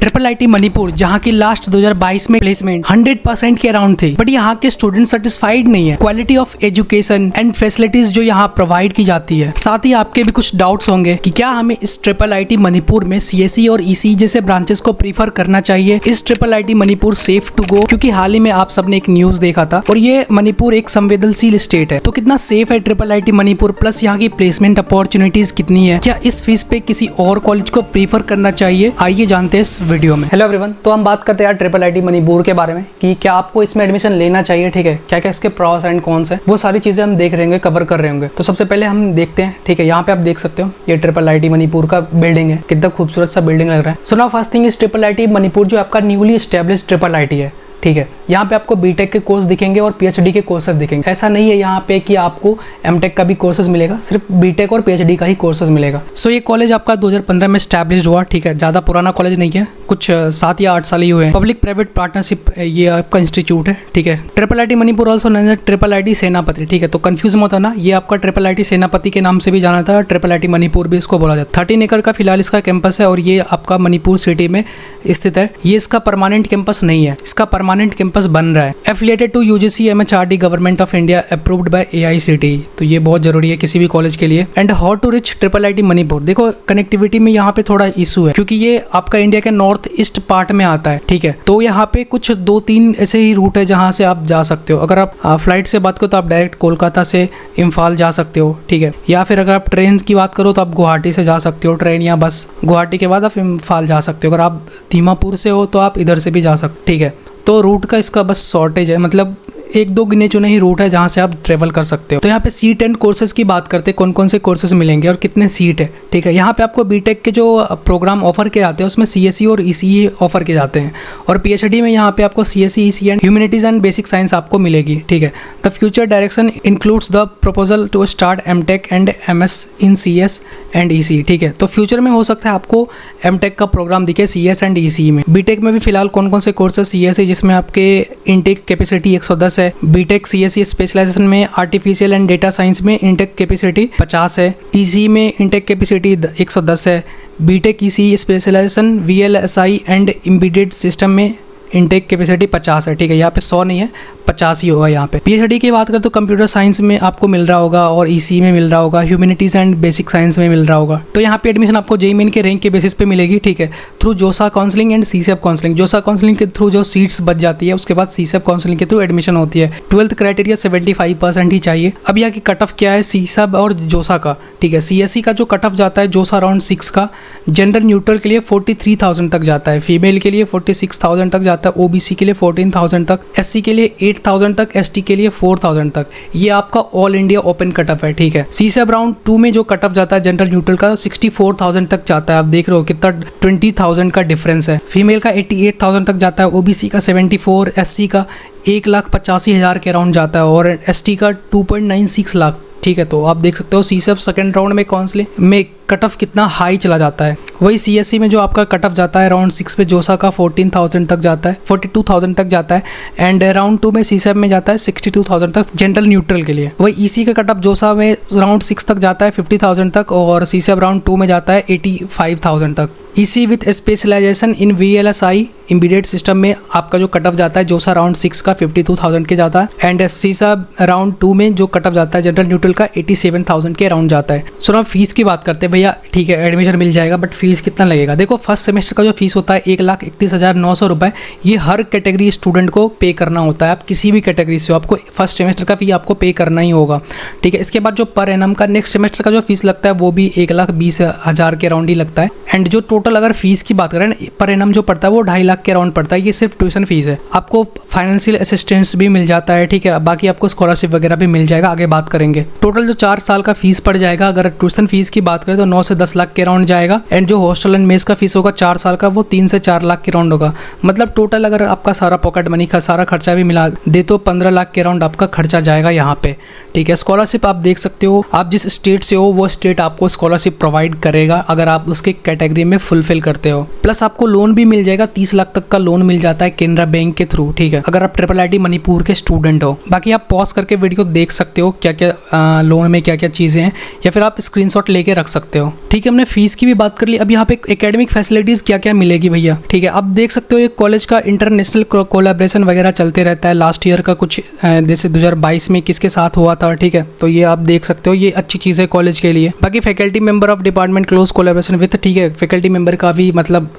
Triple IT Manipur जहाँ की last 2022 में प्लेसमेंट 100% के अराउंड थी, बट यहाँ के स्टूडेंट सेटिस्फाइड नहीं है quality of education and facilities जो यहाँ प्रोवाइड की जाती है। साथ ही आपके भी कुछ डाउट्स होंगे कि क्या हमें इस ट्रिपल आईटी मणिपुर में सीएसई और ईसी जैसे ब्रांचेस को प्रीफर करना चाहिए। इस triple IT Manipur safe to go, क्योंकि हाल ही में आप सबने एक न्यूज देखा था और ये मणिपुर एक संवेदनशील स्टेट है, तो कितना सेफ है ट्रिपल आईटी मणिपुर, प्लस यहाँ की प्लेसमेंट अपॉर्चुनिटीज कितनी है, क्या इस फीस पे किसी और कॉलेज को प्रीफर करना चाहिए, आइए जानते हैं इस वीडियो में। हेलो एवरीवन, तो हम बात करते हैं यार ट्रिपल आईटी मणिपुर के बारे में कि क्या आपको इसमें एडमिशन लेना चाहिए। ठीक है, क्या क्या इसके प्रॉस एंड कॉन्स है, वो सारी चीजें हम देख रहे होंगे, कवर कर रहे होंगे। तो सबसे पहले हम देखते हैं। ठीक है, यहाँ पे आप देख सकते हो ये ट्रिपल आईटी मणिपुर का बिल्डिंग है, कितना खूबसूरत सा बिल्डिंग लग रहा है। So now first thing is triple IT Manipur जो आपका न्यूली एस्टेब्लिश्ड ट्रिपल आईटी है। ठीक है, यहाँ पे आपको बीटेक के कोर्स दिखेंगे और पीएचडी के कोर्सेज दिखेंगे। ऐसा नहीं है यहाँ पे कि आपको एमटेक का भी कोर्सेज मिलेगा, सिर्फ बीटेक और पीएचडी का ही कोर्सेज मिलेगा। सो ये कॉलेज आपका 2015 में एस्टैब्लिश्ड हुआ। ठीक है, ज़्यादा पुराना कॉलेज नहीं है, कुछ 7 या 8 साल ही हुए हैं। पब्लिक प्राइवेट पार्टनरशिप ये आपका इंस्टीट्यूट है। ठीक है, triple IT Manipur also known as triple IT Senapati. ठीक है, तो कंफ्यूज मत होना, ये आपका ट्रिपल आईटी सेनापति के नाम से भी जाना था, ट्रिपल आईटी मणिपुर भी इसको बोला जाता है। 13 एकड़ का फिलहाल इसका कैंपस है और ये आपका मणिपुर सिटी में स्थित है। ये इसका परमानेंट कैंपस नहीं है, इसका परमानेंट कैंपस बन रहा है। Affiliated to UGC MHRD government of India approved by AICTE, तो ये बहुत जरूरी है किसी भी कॉलेज के लिए। And how to reach triple IT Manipur, देखो कनेक्टिविटी में यहाँ पे थोड़ा इशू है, क्योंकि ये आपका इंडिया के नॉर्थ ईस्ट पार्ट में आता है। ठीक है, तो यहाँ पे कुछ 2-3 ऐसे ही रूट है जहाँ से आप जा सकते हो। अगर आप फ्लाइट से बात करो तो आप डायरेक्ट कोलकाता से इम्फाल जा सकते हो। ठीक है, या फिर अगर आप ट्रेन की बात करो तो आप गुवाहाटी से जा सकते हो, ट्रेन या बस। गुवाहाटी के बाद आप इम्फाल जा सकते हो। अगर आप दीमापुर से हो तो आप इधर से भी जा सकते। ठीक है, तो रूट का इसका बस शॉर्टेज है, मतलब 1-2 गिने चुने ही रूट है जहाँ से आप ट्रेवल कर सकते हो। तो यहाँ पे सीट एंड कोर्सेज की बात करते हैं, कौन कौन से कोर्सेज मिलेंगे और कितने सीट है। ठीक है, यहाँ पे आपको बीटेक के जो प्रोग्राम ऑफर किए जाते हैं उसमें सीएसई और ईसीई ऑफर किए जाते हैं, और पीएचडी में यहाँ पे आपको CSE EC and humanities and basic science आपको मिलेगी। ठीक है, the future direction includes the proposal to start MTech and MS in CS and EC. ठीक है, तो फ्यूचर में हो सकता है आपको एमटेक का प्रोग्राम दिखे सीएस एंड ईसी में। बीटेक में भी फिलहाल कौन कौन से कोर्सेज सीएसई जिसमें आपके इनटेक कैपेसिटी 110 है। बीटेक सीएसई स्पेशलाइजेशन में आर्टिफिशियल एंड डेटा साइंस में इनटेक कैपेसिटी 50 है। ईसी में इनटेक कैपेसिटी 110 है। BTech EC specialisation VLSI and embedded system में इनटेक कैपेसिटी 50 है। ठीक है, यहाँ पे 100 नहीं है, 50 ही होगा यहाँ पे। पीएचडी की बात करें तो कंप्यूटर साइंस में आपको मिल रहा होगा और ईसी में मिल रहा होगा, ह्यूमैनिटीज एंड बेसिक साइंस में मिल रहा होगा। तो यहाँ पे एडमिशन आपको जेईई मेन के रैंक के बेसिस पे मिलेगी। ठीक है, थ्रू जोसा काउंसलिंग एंड सीसेप काउंसलिंग। जोसा काउंसलिंग के थ्रू जो सीट्स बच जाती है उसके बाद सीसेप काउंसलिंग के थ्रू एडमिशन होती है। 12th क्राइटेरिया 75% ही चाहिए। अब यहाँ की कट ऑफ क्या है सीसेप और जोसा का। ठीक है, सीएसई का जो कट ऑफ जाता है जोसा अराउंड 6 का, जेंडर न्यूट्रल के लिए 43,000 तक जाता है, फीमेल के लिए 46,000 तक जाता है, ओबीसी के लिए 14,000 तक, एससी के लिए 8,000 तक, एसटी के लिए 4,000 तक। ये आपका all India open cut off है। ठीक है, सीसेप राउंड 2 में जो कट ऑफ जाता है जनरल न्यूट्रल का 64,000 तक जाता है। आप देख रहे हो कितना 20,000 का डिफरेंस है। फीमेल का 88,000 तक जाता है, ओबीसी का 74, एससी का 1,85,000 के अराउंड जाता है और एसटी का 2.96 लाख। ठीक है, तो आप देख सकते हो सीसेप सेकंड राउंड में काउंसलिंग में कट ऑफ कितना हाई चला जाता है। वही सीएसई में जो आपका कट ऑफ जाता है राउंड 6 पे जोसा का 14,000 तक जाता है, 42,000 तक जाता है। एंड राउंड 2 में सीसेप में जाता है 62,000 तक जनरल न्यूट्रल के लिए। वही ईसी का कट ऑफ जोसा में राउंड 6 तक जाता है 50,000 तक और सीसेप राउंड 2 में जाता है 85,000 तक। EC with specialisation in VLSI embedded system में आपका जो कट ऑफ जाता है जोसा राउंड 6 का 52,000 के जाता है। एंड सीसेप राउंड 2 में जो कट ऑफ जाता है जनरल न्यूट्रल का 87,000 के अराउंड जाता है। सो अब फीस की बात करते हैं भैया। ठीक है, एडमिशन मिल जाएगा, बट फीस कितना लगेगा। देखो फर्स्ट सेमेस्टर का जो फीस होता है 1,31,900 रुपये, ये हर कैटेगरी स्टूडेंट को पे करना होता है। आप किसी भी कैटेगरी से हो आपको फर्स्ट सेमेस्टर का फी आपको पे करना ही होगा। ठीक है, इसके बाद जो पर एनम का नेक्स्ट सेमेस्टर का जो फीस लगता है वो भी 1,20,000 के अराउंड ही लगता है। एंड जो टोटल अगर फीस की बात करें पर एनम जो पड़ता है वो 2.5 लाख के अराउंड पड़ता है। ये सिर्फ ट्यूशन फीस है। आपको फाइनेंशियल असिस्टेंस भी मिल जाता है। ठीक है, बाकी आपको स्कॉलरशिप वगैरह भी मिल जाएगा, आगे बात करेंगे। टोटल जो 4 साल का फीस पड़ जाएगा, अगर ट्यूशन फीस की बात करें तो 9 से 10 लाख के अराउंड जाएगा। एंड जो हॉस्टल एंड मेस का फीस होगा 4 साल का वो 3 से 4 लाख के अराउंड होगा। मतलब टोटल अगर आपका सारा पॉकेट मनी का सारा खर्चा भी मिला दे तो 15 लाख के अराउंड आपका खर्चा जाएगा यहाँ पे। ठीक है, स्कॉलरशिप आप देख सकते हो, आप जिस स्टेट से हो वो स्टेट आपको स्कॉलरशिप प्रोवाइड करेगा अगर आप उसके कैटेगरी में फुलफिल करते हो। प्लस आपको लोन भी मिल जाएगा 30 लाख लाख तक का लोन मिल जाता है केनरा बैंक के थ्रू, ठीक है, अगर आप IIIT मणिपुर के स्टूडेंट हो। बाकी आप पॉज करके वीडियो देख सकते हो क्या क्या लोन में क्या क्या चीज़ें हैं, या फिर आप स्क्रीनशॉट लेके रख सकते हो। ठीक है, हमने फीस की भी बात कर ली। अब यहाँ पे एकेडमिक फैसिलिटीज़ क्या क्या मिलेगी भैया, ठीक है। अब देख सकते हो ये कॉलेज का इंटरनेशनल कोलैबोरेशन वगैरह चलते रहता है। लास्ट ईयर का कुछ जैसे 2022 में किसके साथ हुआ था, ठीक है, तो ये आप देख सकते हो, ये अच्छी चीज़ है कॉलेज के लिए। बाकी faculty member of department close collaboration with, ठीक है, फैकल्टी मेंबर का भी मतलब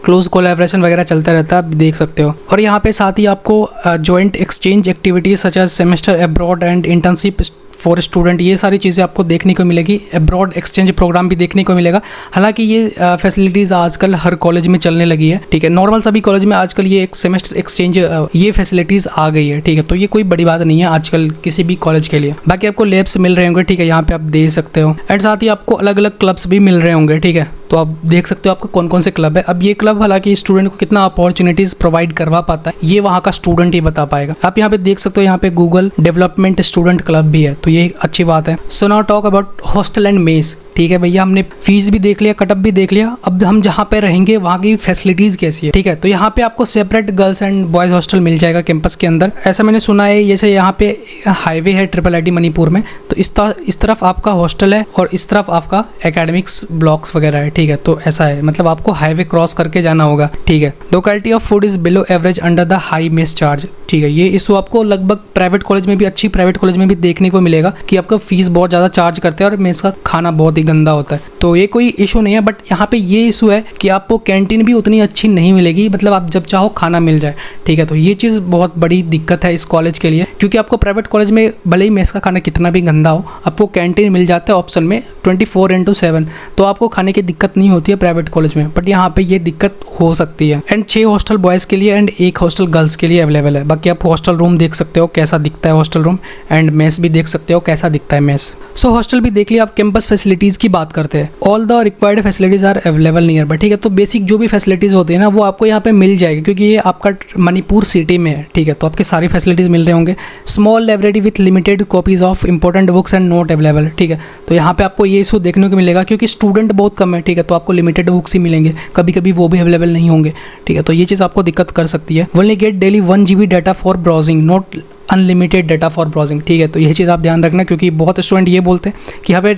क्लोज कोलैबोरेशन वगैरह चलता रहता है, आप देख सकते हो। और यहाँ पे साथ ही आपको joint exchange activities such as semester abroad and internship for student, ये सारी चीज़ें आपको देखने को मिलेगी। अब्रॉड एक्सचेंज प्रोग्राम भी देखने को मिलेगा। हालांकि ये फैसिलिटीज़ आजकल हर कॉलेज में चलने लगी है, ठीक है, नॉर्मल सभी कॉलेज में आजकल ये एक सेमेस्टर एक्सचेंज ये फैसिलिटीज़ आ गई है, ठीक है, तो ये कोई बड़ी बात नहीं है आजकल किसी भी कॉलेज के लिए। बाकी आपको लैब्स मिल रहे होंगे, ठीक है, यहाँ पे आप देख सकते हो। एंड साथ ही आपको अलग अलग क्लब्स भी मिल रहे होंगे, ठीक है, तो आप देख सकते हो आपको कौन कौन से क्लब है। अब ये क्लब हालांकि स्टूडेंट को कितना अपॉर्चुनिटीज प्रोवाइड करवा पाता है ये वहाँ का स्टूडेंट ही बता पाएगा। आप यहाँ पे देख सकते हो, यहाँ पे गूगल डेवलपमेंट स्टूडेंट क्लब भी है, तो ये अच्छी बात है। So now talk about hostel and mess, ठीक है भैया, हमने फीस भी देख लिया, कटअप भी देख लिया। अब हम जहाँ पे रहेंगे वहाँ की फैसिलिटीज कैसी है, ठीक है, तो यहाँ पे आपको separate girls and boys hostel मिल जाएगा कैंपस के अंदर। ऐसा मैंने सुना है, जैसे यहाँ पे हाईवे है IIIT मणिपुर में, तो इस तरफ आपका हॉस्टल है और इस तरफ आपका एकेडमिक्स ब्लॉक्स वगैरह है, ठीक है, तो ऐसा है, मतलब आपको हाईवे क्रॉस करके जाना होगा, ठीक है। The quality of food is below average under the high mess charge, ठीक है, ये इशू आपको लगभग प्राइवेट कॉलेज में भी, अच्छी प्राइवेट कॉलेज में भी देखने को मिलेगा कि आपका फीस बहुत ज़्यादा चार्ज करते हैं और मेस का खाना बहुत ही गंदा होता है, तो ये कोई इशू नहीं है। बट यहाँ पे ये इशू है कि आपको कैंटीन भी उतनी अच्छी नहीं मिलेगी, मतलब आप जब चाहो खाना मिल जाए, ठीक है, तो ये चीज़ बहुत बड़ी दिक्कत है इस कॉलेज के लिए, क्योंकि आपको प्राइवेट कॉलेज में भले ही मेस का खाना कितना भी गंदा हो, आपको कैंटीन मिल जाता है ऑप्शन में 24/7, तो आपको खाने की दिक्कत नहीं होती है प्राइवेट कॉलेज में। बट यहाँ पे ये दिक्कत हो सकती है। एंड 6 हॉस्टल बॉयज़ के लिए एंड 1 हॉस्टल गर्ल्स के लिए अवेलेबल है। बाकी आप हॉस्टल रूम देख सकते हो कैसा दिखता है हॉस्टल रूम, एंड मेस भी देख सकते हो कैसा दिखता है मेस। सो हॉस्टल भी देख लिया। आप कैंपस फैसिलिटीज़ की बात करते हैं। All the required facilities are available nearby, ठीक है, तो बेसिक जो भी फैसिलिटीज़ होती है ना वो आपको यहाँ पे मिल जाएगी, क्योंकि ये आपका मणिपुर सिटी में है, ठीक है, तो आपके सारी फैसिलिटीज़ मिल रहे होंगे। Small library with limited copies of important books and note available, ठीक है, तो यहाँ पे आपको ये इशू देखने को मिलेगा क्योंकि स्टूडेंट बहुत कम है, ठीक है, तो आपको लिमिटेड बुक्स ही मिलेंगे, कभी कभी वो भी अवेलेबल नहीं होंगे, ठीक है, तो ये चीज़ आपको दिक्कत कर सकती है। Only get daily 1 GB data for browsing, not unlimited data for browsing, ठीक है, तो यही चीज़ आप ध्यान रखना, क्योंकि बहुत स्टूडेंट ये बोलते हैं कि यहाँ पे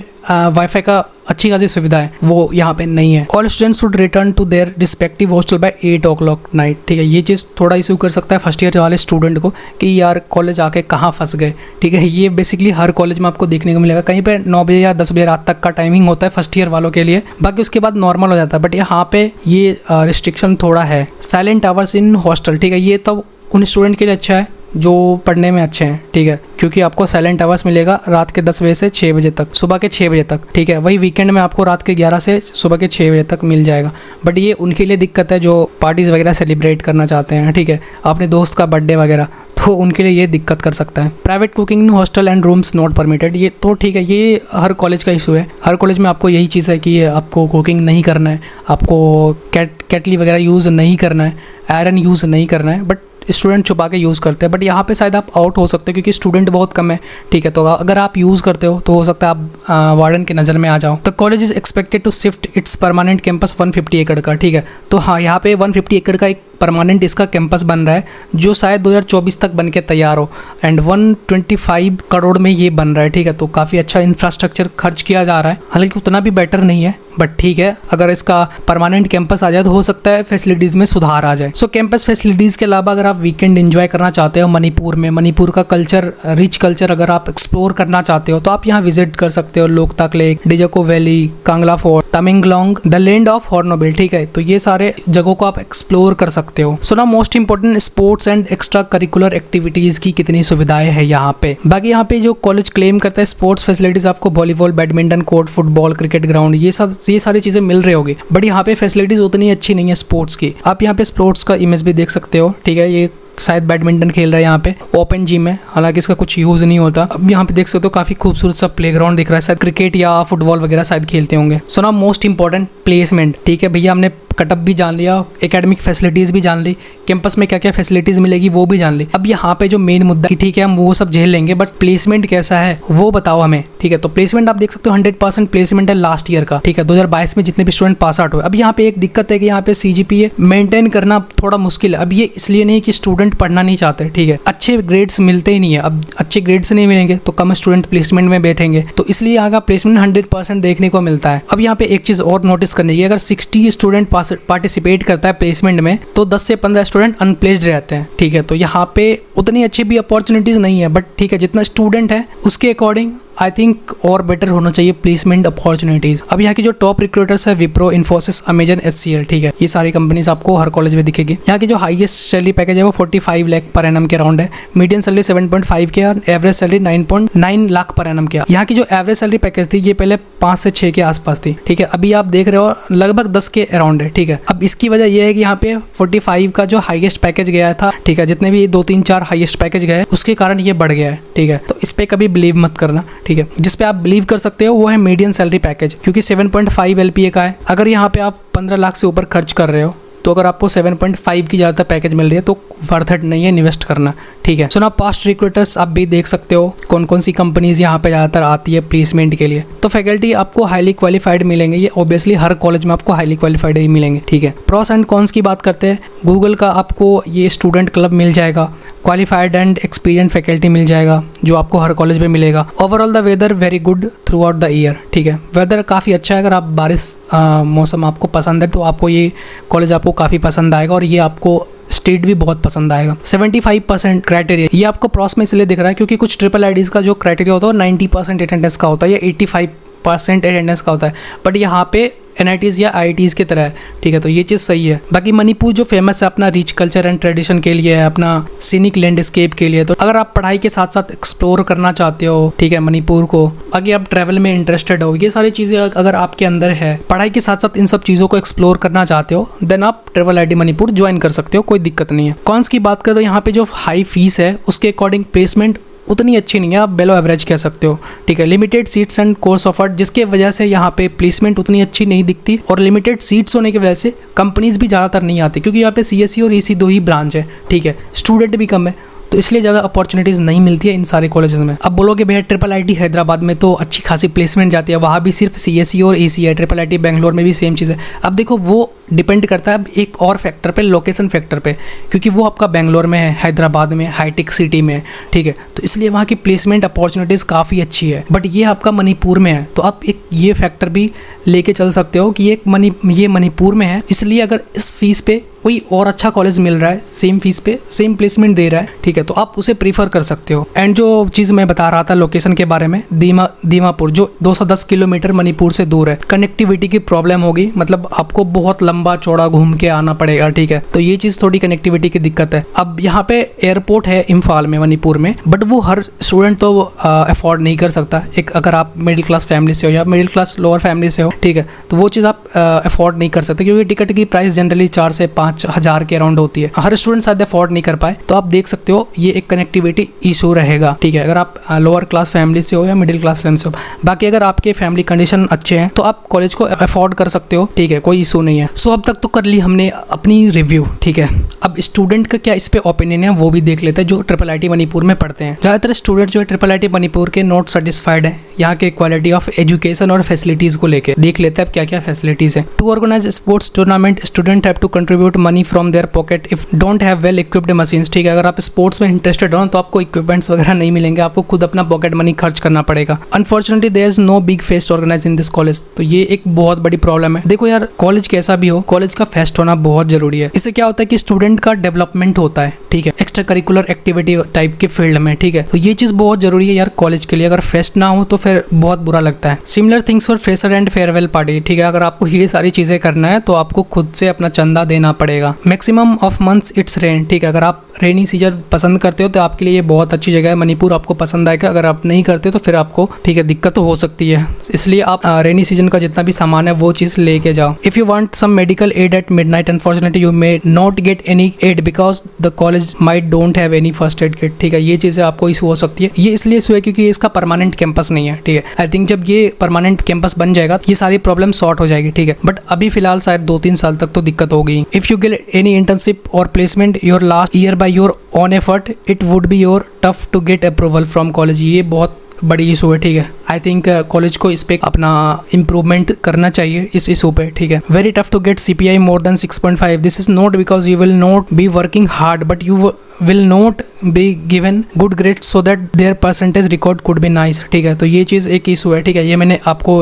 वाईफाई का अच्छी खासी सुविधा है, वो यहाँ पे नहीं है। All students should return to their respective hostel by 8 o'clock night, ठीक है, ये चीज़ थोड़ा इशू कर सकता है फर्स्ट ईयर वाले स्टूडेंट को कि यार कॉलेज आके कहाँ फंस गए, ठीक है, ये बेसिकली हर कॉलेज में आपको देखने को मिलेगा। कहीं पे 9 बजे या 10 बजे रात तक का टाइमिंग होता है फर्स्ट ईयर वालों के लिए, बाकी उसके बाद नॉर्मल हो जाता है, बट यहाँ पे ये रिस्ट्रिक्शन थोड़ा है। साइलेंट आवर्स इन हॉस्टल, ठीक है, ये तो उन स्टूडेंट के लिए अच्छा है जो पढ़ने में अच्छे हैं, ठीक है, क्योंकि आपको साइलेंट आवर्स मिलेगा रात के 10 बजे से 6 बजे तक, सुबह के 6 बजे तक, ठीक है, वही वीकेंड में आपको रात के 11 से सुबह के 6 बजे तक मिल जाएगा। बट ये उनके लिए दिक्कत है जो पार्टीज़ वगैरह सेलिब्रेट करना चाहते हैं, ठीक है, अपने दोस्त का बर्थडे वगैरह, तो उनके लिए ये दिक्कत कर सकता है। Private cooking in hostel and rooms not permitted, ये तो ठीक है, ये हर कॉलेज का इशू है। हर कॉलेज में आपको यही चीज़ है कि आपको कुकिंग नहीं करना है, आपको केटली वगैरह यूज़ नहीं करना है, आयरन यूज़ नहीं करना है, बट स्टूडेंट छुपा के यूज़ करते हैं। बट यहाँ पे शायद आप आउट हो सकते हो क्योंकि स्टूडेंट बहुत कम है, ठीक है, तो अगर आप यूज़ करते हो तो हो सकता है आप वार्डन की नज़र में आ जाओ। The college is expected to shift its permanent campus 150 एकड़ का, ठीक है, तो हाँ यहाँ पे 150 एकड़ का एक परमानेंट इसका कैंपस बन रहा है जो शायद 2024 तक बन के तैयार हो, एंड 125 करोड़ में ये बन रहा है, ठीक है, तो काफ़ी अच्छा इंफ्रास्ट्रक्चर खर्च किया जा रहा है। हालांकि उतना भी बेटर नहीं है, बट ठीक है, अगर इसका परमानेंट कैंपस आ जाए तो हो सकता है फैसिलिटीज़ में सुधार आ जाए। सो कैंपस फैसिलिटीज़ के अलावा अगर आप वीकेंड एंजॉय करना चाहते हो मणिपुर में, मणिपुर का कल्चर, रिच कल्चर अगर आप एक्सप्लोर करना चाहते हो तो आप यहाँ विजिट कर सकते हो। Loktak lake, Dzuko valley, Kangla fort, Tamenglong, the land of hornbill, ठीक है, तो ये सारे जगहों को आप एक्सप्लोर कर सकते हो। सो ना most important sports and extra curricular activities की कितनी सुविधाएं हैं यहाँ पे। बाकी यहाँ पे जो कॉलेज क्लेम करता है स्पोर्ट्स फैसिलिटीज़ आपको volleyball, badminton court, football, cricket ground, ये सारी चीज़ें मिल रही होगी, बट यहाँ पे फैसिलिटीज़ उतनी अच्छी नहीं है स्पोर्ट्स की। आप यहाँ पे स्पोर्ट्स का इमेज भी देख सकते हो, ठीक है, ये शायद बैडमिंटन खेल रहा है यहाँ पे, ओपन जिम है, हालांकि इसका कुछ यूज़ नहीं होता। अब यहाँ पे देख सकते हो काफ़ी खूबसूरत सा प्लेग्राउंड दिख रहा है, शायद क्रिकेट या फुटबॉल वगैरह शायद खेलते होंगे। सो ना मोस्ट इंपॉर्टेंट प्लेसमेंट, ठीक है भैया, हमने कटअप भी जान लिया, एकेडमिक फैसिलिटीज़ भी जान ली, कैंपस में क्या क्या फैसिलिटीज़ मिलेगी वो भी जान ली। अब यहाँ पे जो मेन मुद्दा कि ठीक है हम वो सब झेल लेंगे, बट प्लेसमेंट कैसा है वो बताओ हमें, ठीक है। तो प्लेसमेंट आप देख सकते हो 100% प्लेसमेंट है लास्ट ईयर का, ठीक है, 2022 में जितने भी स्टूडेंट पास आउट हुए। अब यहाँ पे एक दिक्कत है कि यहाँ पे CGPA मेंटेन करना थोड़ा मुश्किल है। अब ये इसलिए नहीं कि स्टूडेंट पढ़ना नहीं चाहते, ठीक है, अच्छे ग्रेड्स मिलते ही नहीं है। अब अच्छे ग्रेड्स नहीं मिलेंगे तो कम स्टूडेंट प्लेसमेंट में बैठेंगे, तो इसलिए यहाँ का प्लेसमेंट 100% देखने को मिलता है। अब यहाँ पे एक चीज और नोटिस करनी है, अगर 60 स्टूडेंट पार्टिसिपेट करता है प्लेसमेंट में तो 10 से 15 स्टूडेंट अनप्लेस्ड रहते हैं, ठीक है। तो यहाँ पे उतनी अच्छी भी अपॉर्चुनिटीज नहीं है, बट ठीक है जितना स्टूडेंट है उसके अकॉर्डिंग आई थिंक और बेटर होना चाहिए प्लेसमेंट अपॉर्चुनिटीज। अब यहाँ की जो टॉप रिक्रूटर्स है विप्रो, इन्फोसिस, अमेजन, HCL, ठीक है, ये सारी कंपनीज आपको हर कॉलेज में दिखेगी। यहाँ की जो हाईएस्ट सैलरी पैकेज है वो 45 लाख पर एनम के अराउंड है, मीडियन सैलरी 7.5 के और average salary 9.9 lakh per annum के। यहाँ की जो एवरेज सैलरी पैकेज थी ये पहले 5 से 6 के आसपास थी, ठीक है, अभी आप देख रहे हो लगभग 10 के अराउंड है, ठीक है। अब इसकी वजह यह है कि यहाँ पे 45 का जो हाईएस्ट पैकेज गया था, ठीक है, जितने भी 2, 3, 4 हाईएस्ट पैकेज गए उसके कारण ये बढ़ गया है, ठीक है। तो इस पे कभी बिलीव मत करना, ठीक है। जिस पे आप बिलीव कर सकते हो वो है मीडियन सैलरी पैकेज, क्योंकि 7.5 LPA का है। अगर यहाँ पे आप 15 लाख से ऊपर खर्च कर रहे हो तो अगर आपको 7.5 की ज़्यादातर पैकेज मिल रही है तो वर्थ इट नहीं है इन्वेस्ट करना, ठीक है। सो ना पास्ट रिक्रूटर्स आप भी देख सकते हो कौन कौन सी कंपनीज यहाँ पे ज़्यादातर आती है प्लेसमेंट के लिए। तो फैकल्टी आपको हाईली क्वालिफाइड मिलेंगे, ये ऑब्वियसली हर कॉलेज में आपको हाईली क्वालिफाइड ही मिलेंगे, ठीक है। प्रॉस एंड कॉन्स की बात करते हैं, गूगल का आपको ये स्टूडेंट क्लब मिल जाएगा, क्वालिफाइड एंड एक्सपीरियंस फैकल्टी मिल जाएगा जो आपको हर कॉलेज में मिलेगा। Overall the weather very good throughout the year, ठीक है, वेदर काफ़ी अच्छा है। अगर आप बारिश मौसम आपको पसंद है तो आपको ये कॉलेज आपको काफ़ी पसंद आएगा, और ये आपको स्टेट भी बहुत पसंद आएगा। 75% क्राइटेरिया ये आपको प्रॉस में इसलिए दिख रहा है क्योंकि कुछ ट्रिपल IDs का जो क्राइटेरिया होता है 90% अटेंडेंस का होता है या 85% अटेंडेंस का होता है, बट यहाँ पे NITs या IITs की तरह है, ठीक है। तो ये चीज़ सही है। बाकी मणिपुर जो फेमस है अपना रिच कल्चर एंड ट्रेडिशन के लिए है, अपना सीनिक लैंडस्केप के लिए, तो अगर आप पढ़ाई के साथ साथ एक्सप्लोर करना चाहते हो, ठीक है, मणिपुर को, बाकी आप ट्रैवल में इंटरेस्टेड हो, ये सारी चीज़ें अगर आपके अंदर है, पढ़ाई के साथ साथ इन सब चीज़ों को एक्सप्लोर करना चाहते हो, देन आप ट्रैवल ID मणिपुर ज्वाइन कर सकते हो, कोई दिक्कत नहीं है। कॉन्स की बात करें तो यहाँ पे जो हाई फीस है उसके अकॉर्डिंग प्लेसमेंट उतनी अच्छी नहीं है, आप बेलो एवरेज कह सकते हो, ठीक है। Limited seats and course offered, जिसके वजह से यहाँ पे प्लेसमेंट उतनी अच्छी नहीं दिखती, और लिमिटेड सीट्स होने की वजह से कंपनीज भी ज़्यादातर नहीं आती, क्योंकि यहाँ पे CSE और EC 2 ही ब्रांच है, ठीक है, स्टूडेंट भी कम है, तो इसलिए ज़्यादा अपॉर्चुनिटीज़ नहीं मिलती है इन सारे कॉलेजेस में। अब बोलोगे भैया ट्रिपल IIT हैदराबाद में तो अच्छी खासी प्लेसमेंट जाती है, वहाँ भी सिर्फ CSE और EC है, ट्रिपल IIT बेंगलोर में भी सेम चीज़ है। अब देखो वो डिपेंड करता है अब एक और फैक्टर पे, लोकेशन फैक्टर पे, क्योंकि वो आपका बेंगलोर में है, हैदराबाद में, हाईटेक सिटी में, ठीक है, तो इसलिए वहाँ की प्लेसमेंट अपॉर्चुनिटीज़ काफ़ी अच्छी है। बट ये आपका मणिपुर में है, तो आप एक ये फैक्टर भी लेके चल सकते हो कि ये मणिपुर में है, इसलिए अगर इस फीस पे कोई और अच्छा कॉलेज मिल रहा है सेम फीस पे, सेम प्लेसमेंट दे रहा है, ठीक है, तो आप उसे प्रीफर कर सकते हो। एंड जो चीज़ मैं बता रहा था लोकेशन के बारे में, दीमापुर जो 210 किलोमीटर मणिपुर से दूर है, कनेक्टिविटी की प्रॉब्लम होगी, मतलब आपको बहुत लंबा चौड़ा घूम के आना पड़ेगा, ठीक है, तो ये चीज़ थोड़ी कनेक्टिविटी की दिक्कत है। अब यहाँ पे एयरपोर्ट है इम्फाल में, मणिपुर में, बट वो हर स्टूडेंट तो अफोर्ड नहीं कर सकता। एक अगर आप मिडिल क्लास फैमिली से हो या मिडिल क्लास लोअर फैमिली से हो, ठीक है, तो वो चीज़ आप अफोर्ड नहीं कर सकते, क्योंकि टिकट की प्राइस जनरली 4 से 5 हज़ार के अराउंड होती है, हर स्टूडेंट शायद अफोर्ड नहीं कर पाए, तो आप देख सकते हो ये एक कनेक्टिविटी इशू रहेगा, ठीक है, अगर आप लोअर क्लास फैमिली से हो या मिडिल क्लास फैमिली से हो। बाकी अगर आपके फैमिली कंडीशन अच्छे हैं तो आप कॉलेज को अफोर्ड कर सकते हो, ठीक है, कोई इशू नहीं है। सो अब तक तो कर ली हमने अपनी रिव्यू, ठीक है, अब स्टूडेंट का क्या इस पे ओपिनियन है वो भी देख लेते हैं जो ट्रिपल IIT मणिपुर में पढ़ते हैं। ज़्यादातर स्टूडेंट जो है ट्रिपल IIT मणिपुर के नॉट सेटिस्फाइड है यहाँ के क्वालिटी ऑफ एजुकेशन और फैसिलिटीज़ को लेकर। देख लेते हैं अब क्या क्या फैसिलिटीज़ है। To organise sports tournament student have to contribute money from their pocket if don't have well equipped machines, ठीक है, अगर आप स्पोर्ट्स में इंटरेस्टेड हो तो आपको इक्विपमेंट्स वगैरह नहीं मिलेंगे, आपको खुद अपना पॉकेट मनी खर्च करना पड़ेगा। Unfortunately there is no big fest organise in this college, तो ये एक बहुत बड़ी प्रॉब्लम है। देखो यार कॉलेज कैसा भी हो, कॉलेज का फेस्ट होना बहुत जरूरी है। इससे क्या होता है कि स्टूडेंट का डेवलपमेंट होता है, ठीक है, एक्स्ट्रा करिकुलर एक्टिविटी टाइप के फील्ड में, ठीक है, तो ये चीज़ बहुत जरूरी है यार कॉलेज के लिए। अगर फेस्ट ना हो तो फिर बहुत बुरा लगता है। Similar things for fresher and farewell party, ठीक है, अगर आपको ये सारी चीज़ें करना है तो आपको खुद से अपना चंदा देना पड़ेगा। Maximum of months it's rent, ठीक है, अगर आप रेनी सीजन पसंद करते हो तो आपके लिए ये बहुत अच्छी जगह है, मणिपुर आपको पसंद आएगा। अगर आप नहीं करते तो फिर आपको ठीक है दिक्कत तो हो सकती है, इसलिए आप रेनी सीजन का जितना भी सामान है वो चीज़ लेके जाओ। If you want some medical aid at midnight unfortunately you may not get any aid because the college might don't have any first aid kit. ठीक है, ये चीज़ें आपको इशू हो सकती है। ये इसलिए इशू है क्योंकि इसका परमानेंट कैंपस नहीं है। ठीक है, आई थिंक जब ये परमानेंट कैंपस बन जाएगा ये सारी प्रॉब्लम सॉर्ट हो जाएगी। ठीक है, बट अभी फिलहाल शायद 2-3 साल तक तो दिक्कत होगी। If you get any internship or placement your last year by your own effort it would be your tough to get approval from college. ये बहुत बड़ी इशू है। ठीक है, आई थिंक कॉलेज को इस पे अपना इम्प्रूवमेंट करना चाहिए इस इशू पे। ठीक है, very tough to get CPI more than 6.5। This is not because you will not be working hard but you will not be given good grades so that their percentage record could be nice। ठीक है, तो ये चीज़ एक issue है। ठीक है, ये मैंने आपको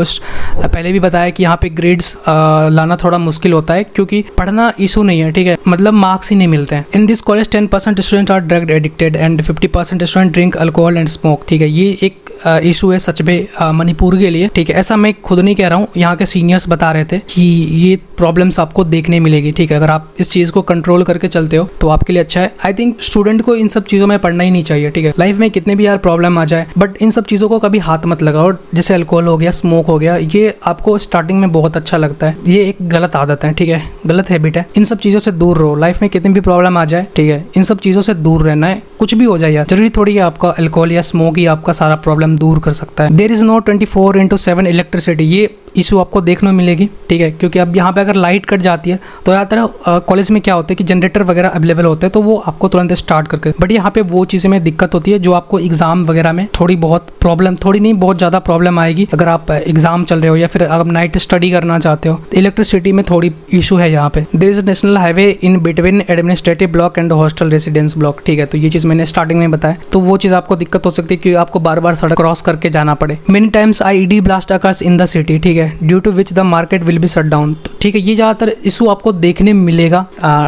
पहले भी बताया कि यहाँ पे ग्रेड्स लाना थोड़ा मुश्किल होता है क्योंकि पढ़ना इशू नहीं है। ठीक है, मतलब मार्क्स ही नहीं मिलते हैं। In this college 10% student are drug addicted and 50% student drink alcohol and smoke. ठीक है, ये एक इशू है सच में मणिपुर के लिए। ठीक है, ऐसा मैं खुद नहीं कह रहा हूँ, यहाँ के सीनियर्स बता रहे थे कि ये प्रॉब्लम्स आपको देखने मिलेगी। ठीक है, अगर आप इस चीज़ को कंट्रोल करके चलते हो तो आपके लिए अच्छा है। आई थिंक स्टूडेंट को इन सब चीज़ों में पढ़ना ही नहीं चाहिए। ठीक है, लाइफ में कितने भी यार प्रॉब्लम आ जाए बट इन सब चीज़ों को कभी हाथ मत लगाओ। जैसे अल्कोहल हो गया, स्मोक हो गया, ये आपको स्टार्टिंग में बहुत अच्छा लगता है, ये एक गलत आदत है। ठीक है, गलत हैबिट है। इन सब चीज़ों से दूर रहो। लाइफ में कितनी भी प्रॉब्लम आ जाए, ठीक है, इन सब चीज़ों से दूर रहना है। कुछ भी हो जाए यार, जरूरी थोड़ी है आपका अल्कोहल या स्मोक ही आपका सारा प्रॉब्लम दूर कर सकता है। There is no 24/7 electricity. ये इशू आपको देखने को मिलेगी। ठीक है, क्योंकि अब यहाँ पे अगर लाइट कट जाती है तो ज़्यादातर कॉलेज में क्या होता है कि जनरेटर वगैरह अवेलेबल होते हैं तो वो आपको तुरंत स्टार्ट करके, बट यहाँ पे वो चीज़ें में दिक्कत होती है जो आपको एग्जाम वगैरह में थोड़ी बहुत प्रॉब्लम, थोड़ी नहीं बहुत ज़्यादा प्रॉब्लम आएगी अगर आप एग्जाम चल रहे हो या फिर आप नाइट स्टडी करना चाहते हो। इलेक्ट्रिसिटी में थोड़ी इशू है यहाँ पे। There is national highway in between administrative block and hostel residence block. ठीक है, तो ये चीज़ मैंने स्टार्टिंग में बताया, तो वो चीज़ आपको दिक्कत हो सकती है कि आपको बार बार सड़क क्रॉस करके जाना पड़े। Many times IED blast occurs in the city. ठीक है, due to which the market will be shut down. ठीक है, ये ज़्यादातर इशू आपको देखने मिलेगा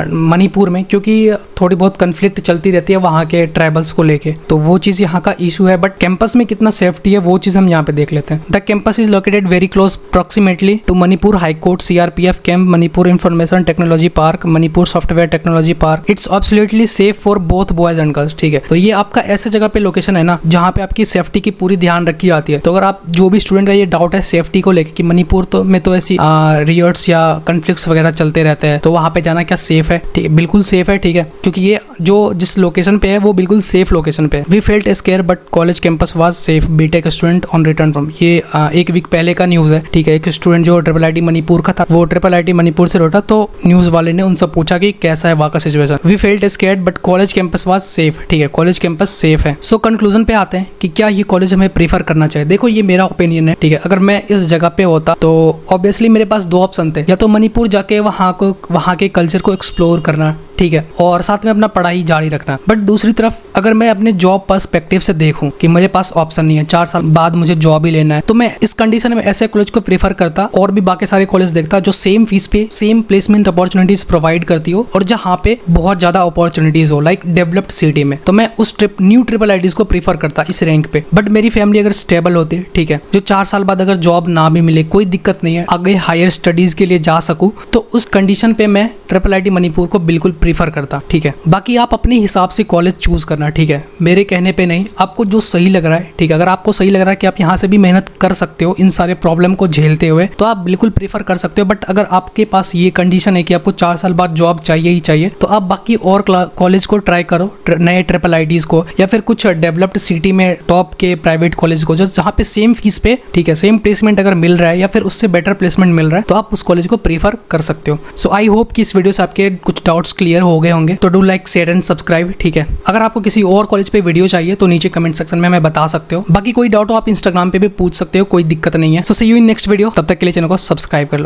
मणिपुर में क्योंकि थोड़ी बहुत कन्फ्लिक्ट चलती रहती है वहाँ के ट्राइबल्स को लेके, तो वो चीज़ यहाँ का इशू है। बट कैंपस में कितना सेफ्टी है वो चीज़ हम यहाँ पे देख लेते हैं। The campus is located very close proximately to Manipur high court, CRPF camp, Manipur information technology park, Manipur software technology park. It's absolutely safe for both boys and girls. ठीक है, तो ये आपका ऐसे जगह पे लोकेशन है ना जहाँ पे आपकी सेफ्टी की पूरी ध्यान रखी जाती है। तो अगर आप जो भी स्टूडेंट का ये डाउट है सेफ्टी को लेकर कि मणिपुर तो में तो ऐसी रियट्स या कन्फ्लिक्ट्स वगैरह चलते रहते हैं तो वहाँ पे जाना क्या सेफ है? ठीक है, बिल्कुल सेफ है। ठीक है, क्योंकि ये जो जिस लोकेशन पे है वो बिल्कुल सेफ लोकेशन पे है। We felt scare but college campus was safe, BTech student on return from. ये 1 वीक पहले का न्यूज़ है। ठीक है, एक स्टूडेंट जो IIT मणिपुर का था वो IIT मणिपुर से लौटा तो न्यूज़ वाले ने उनसे पूछा कि कैसा है वहाँ का situation. We felt scare but college campus was safe. ठीक है, कॉलेज कैंपस सेफ है। सो कंक्लूजन पे आते हैं कि क्या ये कॉलेज हमें प्रीफर करना चाहिए। देखो ये मेरा ओपिनियन है। ठीक है, अगर मैं इस जगह पे होता तो ऑब्वियसली मेरे पास 2 ऑप्शन थे, या तो मणिपुर जाके वहाँ के कल्चर को एक्सप्लोर करना, ठीक है, और साथ में अपना पढ़ाई जारी रखना। बट दूसरी तरफ अगर मैं अपने जॉब पर्सपेक्टिव से देखूं कि मेरे पास ऑप्शन नहीं है, 4 साल बाद मुझे जॉब ही लेना है, तो मैं इस कंडीशन में ऐसे कॉलेज को प्रीफर करता और भी बाकी सारे कॉलेज देखता जो सेम फीस पे सेम प्लेसमेंट अपॉर्चुनिटीज प्रोवाइड करती हो और जहाँ पे बहुत ज्यादा अपॉर्चुनिटीज हो, लाइक डेवलप्ड सिटी में। तो मैं उस न्यू IIITs को प्रीफर करता इस रैंक पे। बट मेरी फैमिली अगर स्टेबल होती, ठीक है, जो 4 साल बाद अगर जॉब ना भी मिले कोई दिक्कत नहीं है, आगे हायर स्टडीज के लिए जा सकूं, तो उस कंडीशन पे मैं IIIT मणिपुर को बिल्कुल प्रीफर करता। ठीक है, बाकी आप अपने हिसाब से कॉलेज चूज करना। ठीक है, मेरे कहने पे नहीं, आपको जो सही लग रहा है। ठीक है, अगर आपको सही लग रहा है कि आप यहाँ से भी मेहनत कर सकते हो इन सारे प्रॉब्लम को झेलते हुए, तो आप बिल्कुल प्रीफर कर सकते हो। बट अगर आपके पास ये कंडीशन है कि आपको 4 साल बाद जॉब चाहिए ही चाहिए, तो आप बाकी और कॉलेज को ट्राई करो, नए IIITs को, या फिर कुछ डेवलप्ड सिटी में टॉप के प्राइवेट कॉलेज को जो जहाँ पे सेम फीस पे, ठीक है, सेम प्लेसमेंट अगर मिल रहा है या फिर उससे बेटर प्लेसमेंट मिल रहा है, तो आप उस कॉलेज को प्रीफर कर सकते हो। सो आई होप कि इस वीडियो से आपके कुछ डाउट्स क्लियर हो गए होंगे। तो do like, share and subscribe. ठीक है, अगर आपको किसी और कॉलेज पे वीडियो चाहिए तो नीचे कमेंट सेक्शन में हमें बता सकते हो। बाकी कोई डाउट हो आप इंस्टाग्राम पे भी पूछ सकते हो, कोई दिक्कत नहीं है। सो सी यू इन नेक्स्ट वीडियो, तब तक के लिए चैनल को सब्सक्राइब कर लो।